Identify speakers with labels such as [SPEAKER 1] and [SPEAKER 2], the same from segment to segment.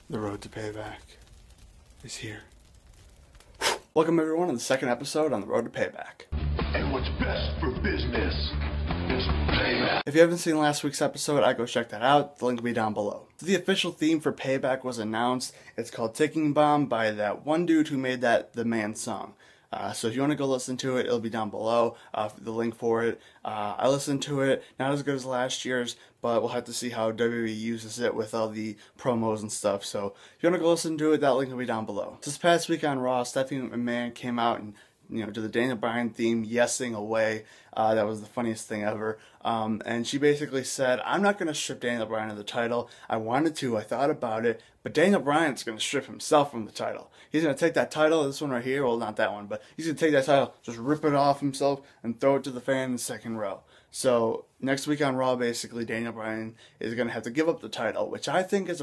[SPEAKER 1] The road to payback is here. Welcome everyone to the second episode on the road to payback.
[SPEAKER 2] And what's best for business is payback.
[SPEAKER 1] If you haven't seen last week's episode, I go check that out. The link will be down below. So the official theme for Payback was announced. It's called Ticking Bomb by that one dude who made that The Man song. So if you want to go listen to it, it'll be down below, the link for it. I listened to it, not as good as last year's, but we'll have to see how WWE uses it with all the promos and stuff. So if you want to go listen to it, that link will be down below. This past week on Raw, Stephanie McMahon came out and to the Daniel Bryan theme, yesing away. That was the funniest thing ever. And she basically said, I'm not going to strip Daniel Bryan of the title. I wanted to, I thought about it, but Daniel Bryan's going to strip himself from the title. He's going to take that title, this one right here, well, not that one, but he's going to take that title, just rip it off himself, and throw it to the fan in the second row. So, next week on Raw, basically, Daniel Bryan is going to have to give up the title, which I think is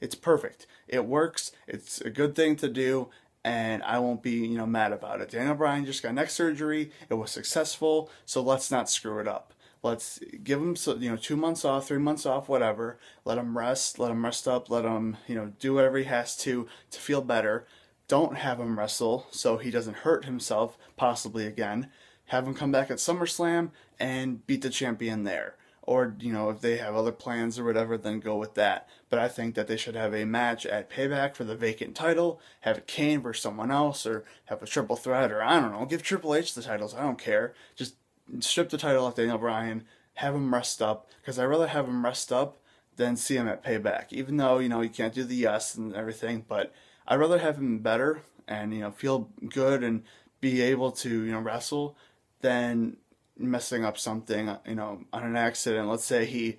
[SPEAKER 1] it's perfect. It works, it's a good thing to do, and I won't be, mad about it. Daniel Bryan just got neck surgery. It was successful, so let's not screw it up. Let's give him, 2 months off, 3 months off, whatever. Let him rest up. Let him, do whatever he has to feel better. Don't have him wrestle so he doesn't hurt himself, possibly again. Have him come back at SummerSlam and beat the champion there. Or, if they have other plans or whatever, then go with that. But I think that they should have a match at Payback for the vacant title, have it Kane versus someone else, or have a triple threat, or I don't know, give Triple H the titles, I don't care. Just strip the title off Daniel Bryan, have him rest up, because I'd rather have him rest up than see him at Payback. Even though, you can't do the yes and everything, but I'd rather have him better and, feel good and be able to, wrestle than messing up something, on an accident. Let's say he,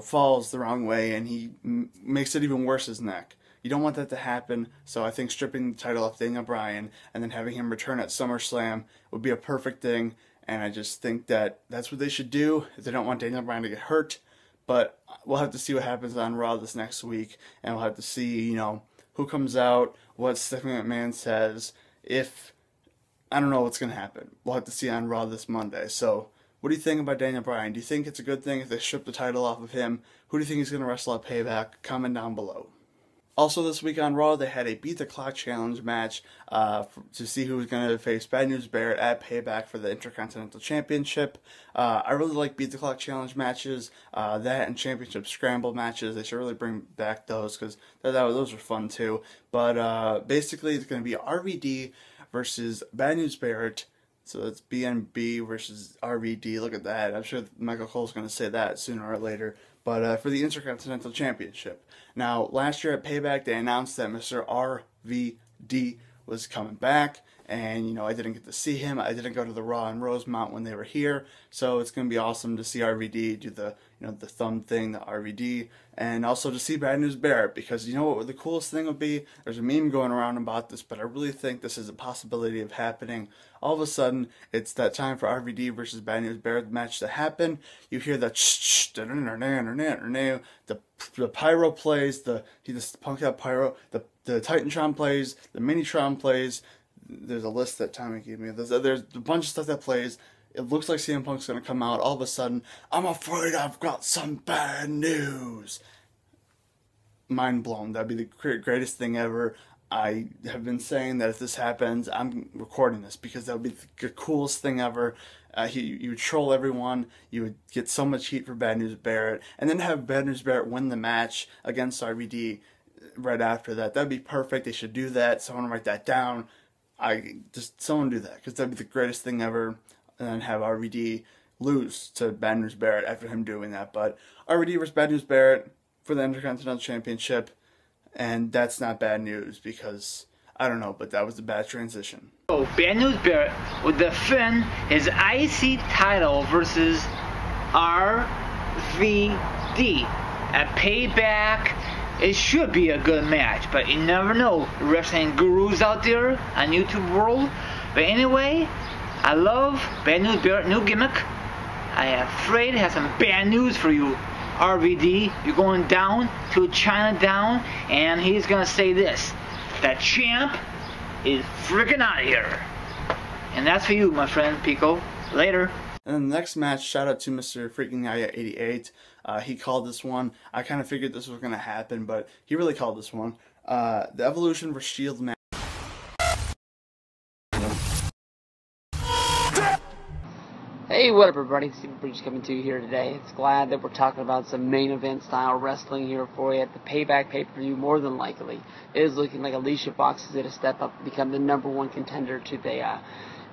[SPEAKER 1] falls the wrong way and he makes it even worse his neck. You don't want that to happen, so I think stripping the title off Daniel Bryan and then having him return at SummerSlam would be a perfect thing, and I just think that that's what they should do if they don't want Daniel Bryan to get hurt. But we'll have to see what happens on Raw this next week, and we'll have to see, who comes out, what Stephanie McMahon says. I don't know what's going to happen. We'll have to see on Raw this Monday. So, what do you think about Daniel Bryan? Do you think it's a good thing if they strip the title off of him? Who do you think he's going to wrestle at Payback? Comment down below. Also this week on Raw, they had a Beat the Clock Challenge match to see who was going to face Bad News Barrett at Payback for the Intercontinental Championship. I really like Beat the Clock Challenge matches, that and Championship Scramble matches. They should really bring back those because those are fun too. But basically, it's going to be RVD versus Bad News Barrett. So it's BNB versus RVD. Look at that. I'm sure Michael Cole's going to say that sooner or later. But for the Intercontinental Championship. Now, last year at Payback, they announced that Mr. RVD was coming back. And, I didn't get to see him. I didn't go to the Raw in Rosemont when they were here. So it's going to be awesome to see RVD do the, the thumb thing, the RVD. And also to see Bad News Barrett. Because, what the coolest thing would be? There's a meme going around about this. But I really think this is a possibility of happening. All of a sudden, it's that time for RVD versus Bad News Barrett match to happen. You hear the the pyro plays, he just punked out pyro, the Titantron plays, the Minitron plays. There's a list that Tommy gave me. There's a bunch of stuff that plays. It looks like CM Punk's going to come out. All of a sudden, I'm afraid I've got some bad news. Mind blown. That'd be the greatest thing ever. I have been saying that if this happens, I'm recording this because that would be the coolest thing ever. You would troll everyone. You would get so much heat for Bad News Barrett. And then have Bad News Barrett win the match against RVD right after that. That'd be perfect. They should do that. Someone write that down. Someone do that because that'd be the greatest thing ever. And then have RVD lose to Bad News Barrett after him doing that. But RVD versus Bad News Barrett for the Intercontinental Championship. And that's not bad news because, I don't know, but that was a bad transition.
[SPEAKER 3] So, Bad News Barrett would defend his IC title versus RVD at Payback. It should be a good match, but you never know. Wrestling gurus out there on YouTube world. But anyway, I love Bad News Barrett new gimmick. I am afraid it has some bad news for you, RVD. You're going down to Chinatown, and he's gonna say this: that champ is freaking out of here. And that's for you, my friend Pico. Later.
[SPEAKER 1] And then the next match, shout out to Mr. Freaking Wyatt 88. He called this one. I kind of figured this was going to happen, but he really called this one. The Evolution vs. Shield match.
[SPEAKER 4] Hey, what up everybody, Steviebreech coming to you here today. It's glad that we're talking about some main event style wrestling here for you at the Payback pay-per-view. More than likely, it is looking like Alicia Fox is going to step up and become the #1 contender to the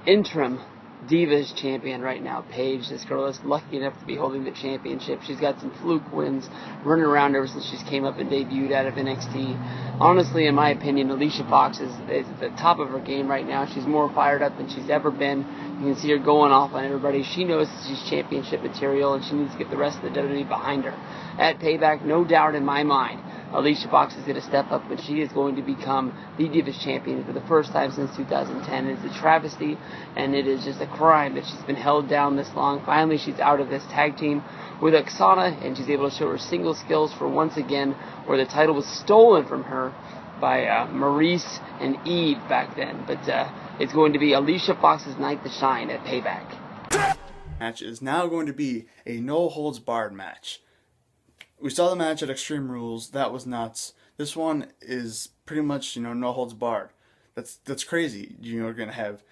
[SPEAKER 4] interim Divas champion right now. Paige, this girl is lucky enough to be holding the championship. She's got some fluke wins running around ever since she's came up and debuted out of NXT. Honestly, in my opinion, Alicia Fox is at the top of her game right now. She's more fired up than she's ever been. You can see her going off on everybody. She knows she's championship material, and she needs to get the rest of the WWE behind her. At Payback, no doubt in my mind, Alicia Fox is going to step up, and she is going to become the Divas champion for the first time since 2010. It's a travesty, and it is just a crime that she's been held down this long. Finally, she's out of this tag team with Oksana, and she's able to show her single skills for once again, where the title was stolen from her by Maurice and Eve back then. But it's going to be Alicia Fox's night to shine at Payback.
[SPEAKER 1] Match is now going to be a no-holds-barred match. We saw the match at Extreme Rules. That was nuts. This one is pretty much, no holds barred. That's crazy. You're going to have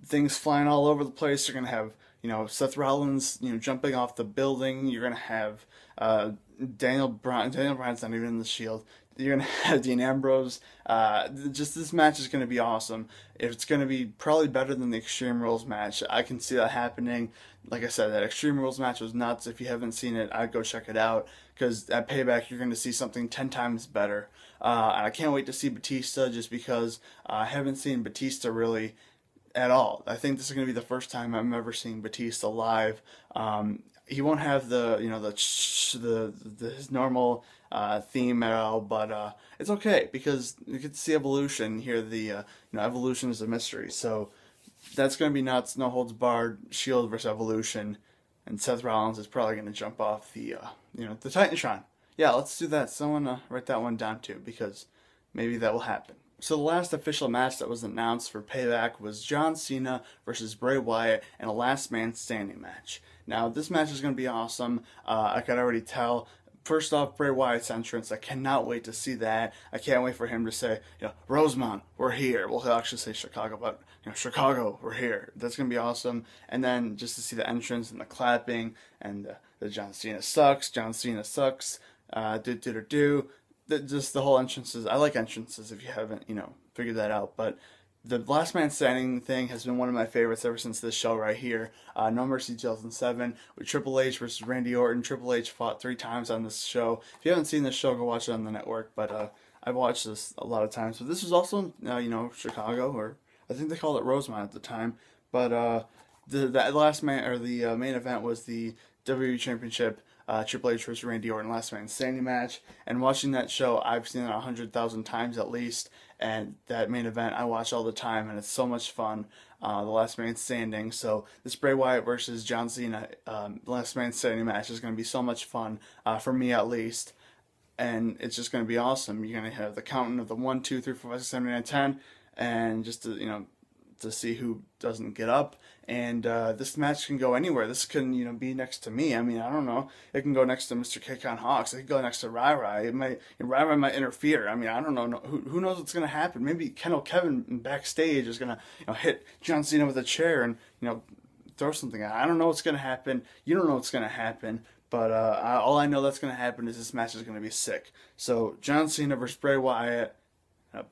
[SPEAKER 1] things flying all over the place. You're going to have, Seth Rollins, jumping off the building. You're going to have Daniel Bryan's not even in the Shield. You're going to have Dean Ambrose. Just this match is going to be awesome. It's going to be probably better than the Extreme Rules match. I can see that happening. Like I said, that Extreme Rules match was nuts. If you haven't seen it, I'd go check it out. Because at Payback, you're going to see something 10 times better. And I can't wait to see Batista just because I haven't seen Batista really at all. I think this is going to be the first time I'm ever seeing Batista live. He won't have the his normal theme at all, but it's okay because you get to see Evolution here. The Evolution is a mystery, so that's going to be nuts. No holds barred. Shield versus Evolution, and Seth Rollins is probably going to jump off the the Titantron. Yeah, let's do that. Someone write that one down too, because maybe that will happen. So the last official match that was announced for Payback was John Cena versus Bray Wyatt in a last man standing match. Now this match is going to be awesome. I can already tell. First off, Bray Wyatt's entrance. I cannot wait to see that. I can't wait for him to say, Rosemont, we're here. Well, he'll actually say Chicago, but, Chicago, we're here. That's going to be awesome. And then just to see the entrance and the clapping and the John Cena sucks, just the whole entrances. I like entrances if you haven't, figured that out. But the Last Man Standing thing has been one of my favorites ever since this show right here. No Mercy 2007 with Triple H versus Randy Orton. Triple H fought 3 times on this show. If you haven't seen this show, go watch it on the network. But I've watched this a lot of times. But this was also, Chicago, or I think they called it Rosemont at the time. But the main event was the WWE Championship. Triple H versus Randy Orton Last Man Standing match, and watching that show, I've seen it 100,000 times at least, and that main event I watch all the time, and it's so much fun. The Last Man Standing. So this Bray Wyatt versus John Cena Last Man Standing match is going to be so much fun for me at least, and it's just going to be awesome. You're going to have the counting of the 1, 2, 3, 4, 5, 6, 7, 8, 9, 10, and just to to see who doesn't get up. And this match can go anywhere. This can, be next to me. I mean, I don't know. It can go next to Mr. K-Con Hawks. It can go next to Rai. Rai might interfere. I mean, I don't know. Who knows what's going to happen? Maybe Kevin backstage is going to, hit John Cena with a chair and, throw something out. I don't know what's going to happen. You don't know what's going to happen. But all I know that's going to happen is this match is going to be sick. So, John Cena versus Bray Wyatt,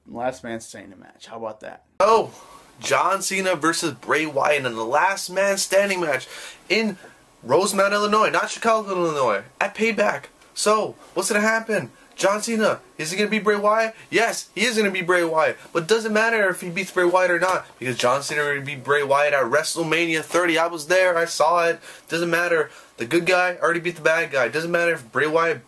[SPEAKER 1] Last Man Standing match. How about that?
[SPEAKER 5] Oh, John Cena versus Bray Wyatt in the Last Man Standing match in Rosemont, Illinois, not Chicago, Illinois, at Payback. So, what's going to happen? John Cena, is he going to beat Bray Wyatt? Yes, he is going to beat Bray Wyatt. But it doesn't matter if he beats Bray Wyatt or not, because John Cena already beat Bray Wyatt at WrestleMania 30. I was there. I saw it. Doesn't matter. The good guy already beat the bad guy. Doesn't matter if Bray Wyatt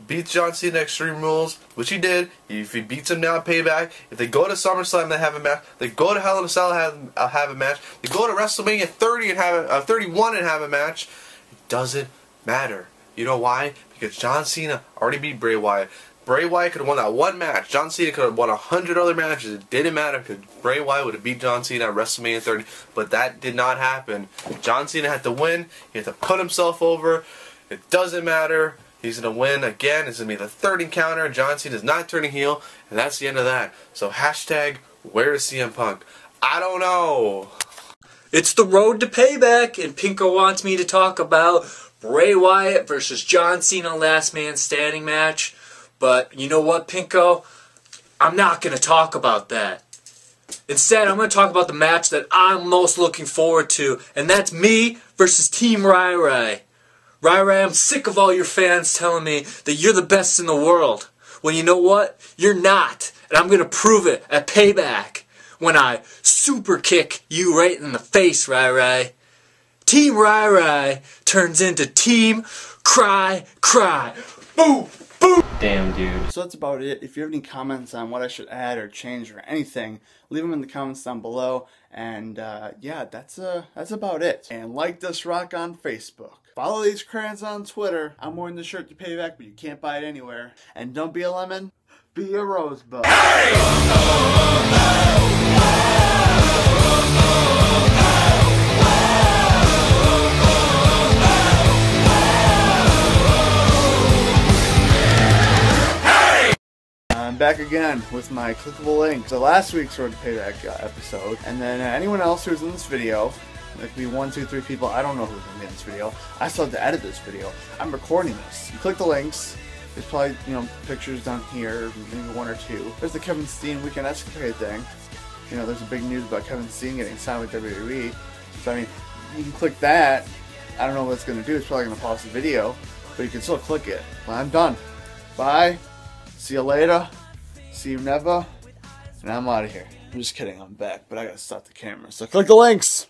[SPEAKER 5] beats John Cena at Extreme Rules, which he did. If he beats him now at Payback, if they go to SummerSlam, they have a match. They go to Hell in a Cell, have a match. They go to WrestleMania 30 and 31 and have a match. It doesn't matter. You know why? Because John Cena already beat Bray Wyatt. Bray Wyatt could have won that one match. John Cena could have won 100 other matches. It didn't matter because Bray Wyatt would have beat John Cena at WrestleMania 30. But that did not happen. John Cena had to win. He had to put himself over. It doesn't matter. He's going to win again. It's going to be the third encounter. John Cena is not turning heel. And that's the end of that. So hashtag, where is CM Punk? I don't know.
[SPEAKER 6] It's the road to Payback, and Pinko wants me to talk about Bray Wyatt versus John Cena last man standing match. But you know what, Pinko? I'm not going to talk about that. Instead, I'm going to talk about the match that I'm most looking forward to, and that's me versus Team Rai Rai. Rai Rai, I'm sick of all your fans telling me that you're the best in the world. Well, you know what? You're not, and I'm going to prove it at Payback when I super kick you right in the face, Rai Rai. Team Rai Rai turns into Team Cry Cry. Boom! Boom!
[SPEAKER 7] Damn, dude.
[SPEAKER 1] So that's about it. If you have any comments on what I should add or change or anything, leave them in the comments down below. And yeah, that's about it. And like this rock on Facebook. Follow these crayons on Twitter. I'm wearing the shirt to Payback, but you can't buy it anywhere. And don't be a lemon, be a rosebud. I'm back again with my clickable link. So last week's Road to Payback episode, and then anyone else who's in this video, there could be 1, 2, 3 people, I don't know who's going to be in this video. I still have to edit this video. I'm recording this. You click the links. There's probably, you know, pictures down here, maybe 1 or 2. There's the Kevin Steen Weekend Escapade thing. You know, there's a big news about Kevin Steen getting signed with WWE. So I mean, you can click that. I don't know what it's going to do. It's probably going to pause the video, but you can still click it. Well, I'm done. Bye. See you later. See you never. And I'm out of here. I'm just kidding. I'm back, but I gotta stop the camera. So click the links.